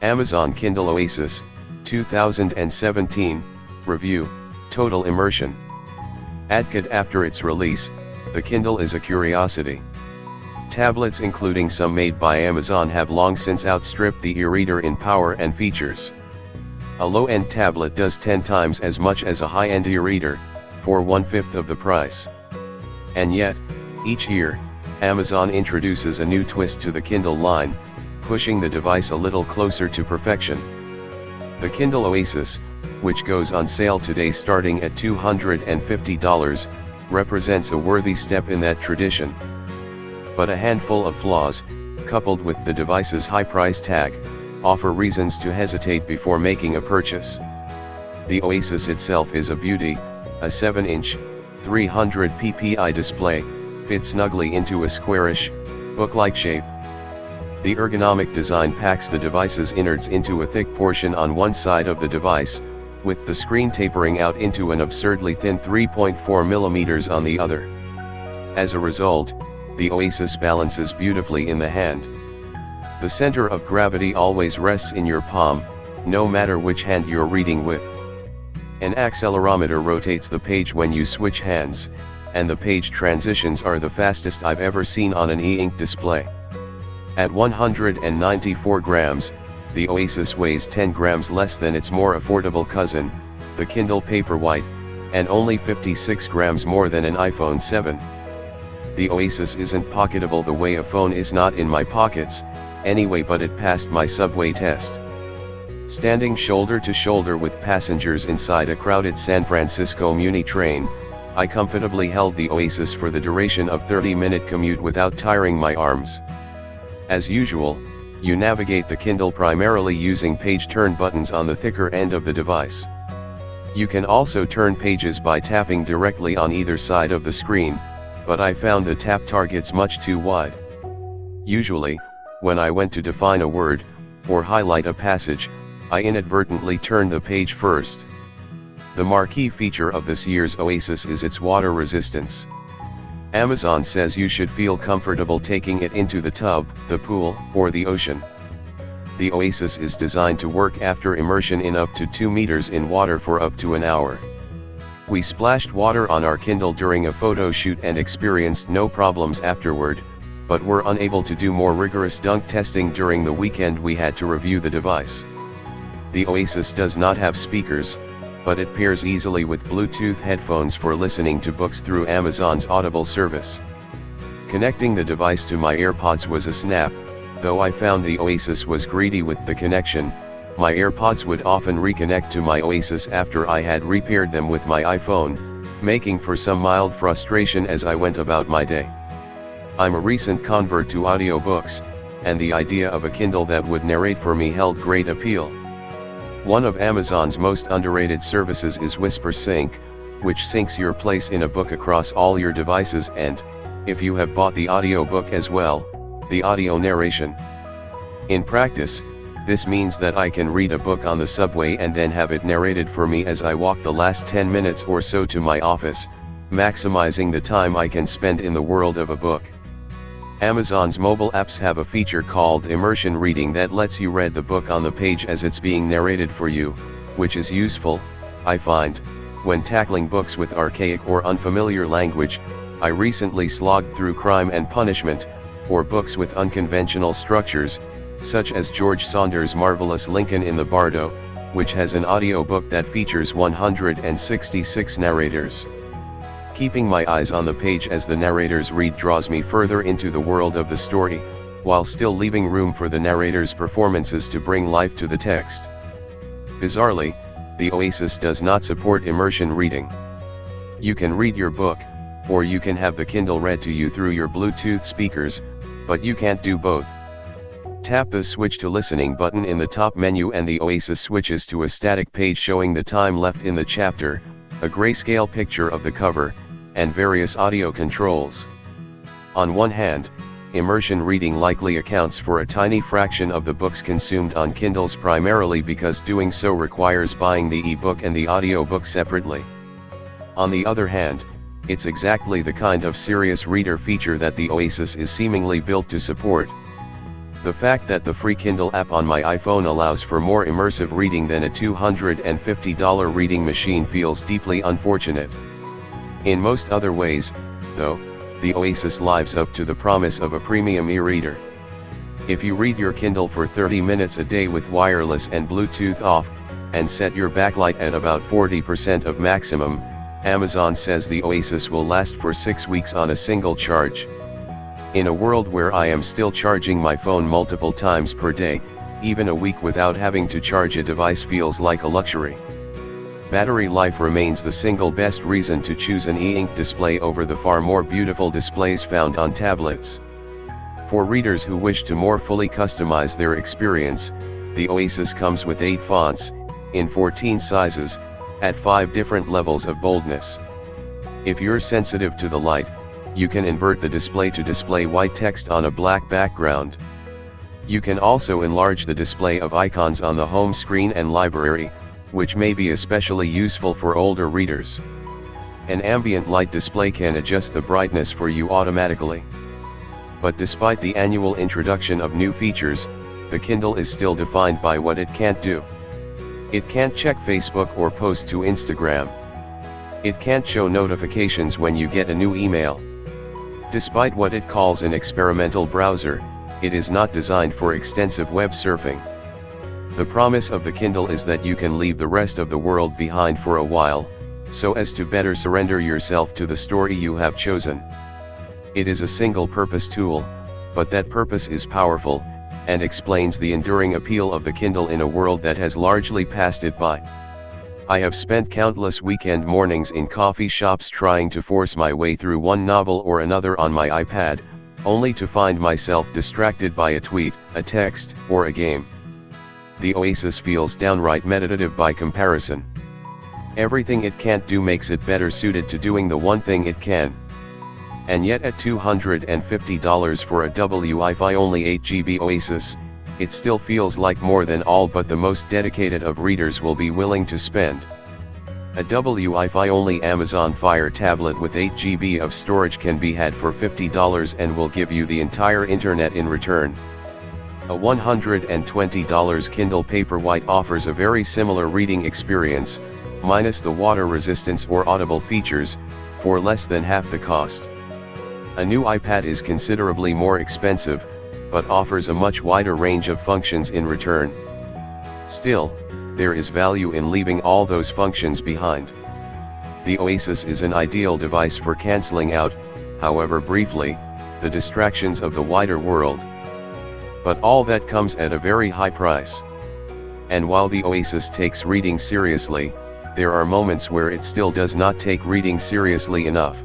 Amazon Kindle Oasis, 2017, Review, Total Immersion. After its release, the Kindle is a curiosity. Tablets including some made by Amazon have long since outstripped the e-reader in power and features. A low-end tablet does 10 times as much as a high-end e-reader, for 1/5 of the price. And yet, each year, Amazon introduces a new twist to the Kindle line, pushing the device a little closer to perfection. The Kindle Oasis, which goes on sale today starting at $250, represents a worthy step in that tradition. But a handful of flaws, coupled with the device's high price tag, offer reasons to hesitate before making a purchase. The Oasis itself is a beauty. A 7-inch, 300 ppi display, fits snugly into a squarish, book-like shape. The ergonomic design packs the device's innards into a thick portion on one side of the device, with the screen tapering out into an absurdly thin 3.4 mm on the other. As a result, the Oasis balances beautifully in the hand. The center of gravity always rests in your palm, no matter which hand you're reading with. An accelerometer rotates the page when you switch hands, and the page transitions are the fastest I've ever seen on an e-ink display. At 194 grams, the Oasis weighs 10 grams less than its more affordable cousin, the Kindle Paperwhite, and only 56 grams more than an iPhone 7. The Oasis isn't pocketable the way a phone is not in my pockets, anyway, but it passed my subway test. Standing shoulder to shoulder with passengers inside a crowded San Francisco Muni train, I comfortably held the Oasis for the duration of 30-minute commute without tiring my arms. As usual, you navigate the Kindle primarily using page turn buttons on the thicker end of the device. You can also turn pages by tapping directly on either side of the screen, but I found the tap targets much too wide. Usually, when I went to define a word, or highlight a passage, I inadvertently turned the page first. The marquee feature of this year's Oasis is its water resistance. Amazon says you should feel comfortable taking it into the tub, the pool, or the ocean. The Oasis is designed to work after immersion in up to 2 meters in water for up to an hour. We splashed water on our Kindle during a photo shoot and experienced no problems afterward, but were unable to do more rigorous dunk testing during the weekend we had to review the device. The Oasis does not have speakers, but it pairs easily with Bluetooth headphones for listening to books through Amazon's Audible service. Connecting the device to my AirPods was a snap, though I found the Oasis was greedy with the connection. My AirPods would often reconnect to my Oasis after I had repaired them with my iPhone, making for some mild frustration as I went about my day. I'm a recent convert to audiobooks, and the idea of a Kindle that would narrate for me held great appeal. One of Amazon's most underrated services is WhisperSync, which syncs your place in a book across all your devices and, if you have bought the audiobook as well, the audio narration. In practice, this means that I can read a book on the subway and then have it narrated for me as I walk the last 10 minutes or so to my office, maximizing the time I can spend in the world of a book. Amazon's mobile apps have a feature called Immersion Reading that lets you read the book on the page as it's being narrated for you, which is useful, I find, when tackling books with archaic or unfamiliar language. I recently slogged through Crime and Punishment, or books with unconventional structures, such as George Saunders' marvelous Lincoln in the Bardo, which has an audiobook that features 166 narrators. Keeping my eyes on the page as the narrators read draws me further into the world of the story, while still leaving room for the narrators' performances to bring life to the text. Bizarrely, the Oasis does not support immersion reading. You can read your book, or you can have the Kindle read to you through your Bluetooth speakers, but you can't do both. Tap the Switch to Listening button in the top menu and the Oasis switches to a static page showing the time left in the chapter, a grayscale picture of the cover, and various audio controls. On one hand, immersion reading likely accounts for a tiny fraction of the books consumed on Kindles primarily because doing so requires buying the e-book and the audiobook separately. On the other hand, it's exactly the kind of serious reader feature that the Oasis is seemingly built to support. The fact that the free Kindle app on my iPhone allows for more immersive reading than a $250 reading machine feels deeply unfortunate. In most other ways, though, the Oasis lives up to the promise of a premium e-reader. If you read your Kindle for 30 minutes a day with wireless and Bluetooth off, and set your backlight at about 40% of maximum, Amazon says the Oasis will last for 6 weeks on a single charge. In a world where I am still charging my phone multiple times per day, even a week without having to charge a device feels like a luxury. Battery life remains the single best reason to choose an e-ink display over the far more beautiful displays found on tablets. For readers who wish to more fully customize their experience, the Oasis comes with 8 fonts, in 14 sizes, at 5 different levels of boldness. If you're sensitive to the light, you can invert the display to display white text on a black background. You can also enlarge the display of icons on the home screen and library, which may be especially useful for older readers. An ambient light display can adjust the brightness for you automatically. But despite the annual introduction of new features, the Kindle is still defined by what it can't do. It can't check Facebook or post to Instagram. It can't show notifications when you get a new email. Despite what it calls an experimental browser, it is not designed for extensive web surfing. The promise of the Kindle is that you can leave the rest of the world behind for a while, so as to better surrender yourself to the story you have chosen. It is a single-purpose tool, but that purpose is powerful, and explains the enduring appeal of the Kindle in a world that has largely passed it by. I have spent countless weekend mornings in coffee shops trying to force my way through one novel or another on my iPad, only to find myself distracted by a tweet, a text, or a game. The Oasis feels downright meditative by comparison. Everything it can't do makes it better suited to doing the one thing it can. And yet at $250 for a Wi-Fi only 8GB Oasis, it still feels like more than all but the most dedicated of readers will be willing to spend. A Wi-Fi only Amazon Fire tablet with 8GB of storage can be had for $50 and will give you the entire internet in return. A $120 Kindle Paperwhite offers a very similar reading experience, minus the water resistance or audible features, for less than half the cost. A new iPad is considerably more expensive, but offers a much wider range of functions in return. Still, there is value in leaving all those functions behind. The Oasis is an ideal device for cancelling out, however briefly, the distractions of the wider world. But all that comes at a very high price. And while the Oasis takes reading seriously, there are moments where it still does not take reading seriously enough.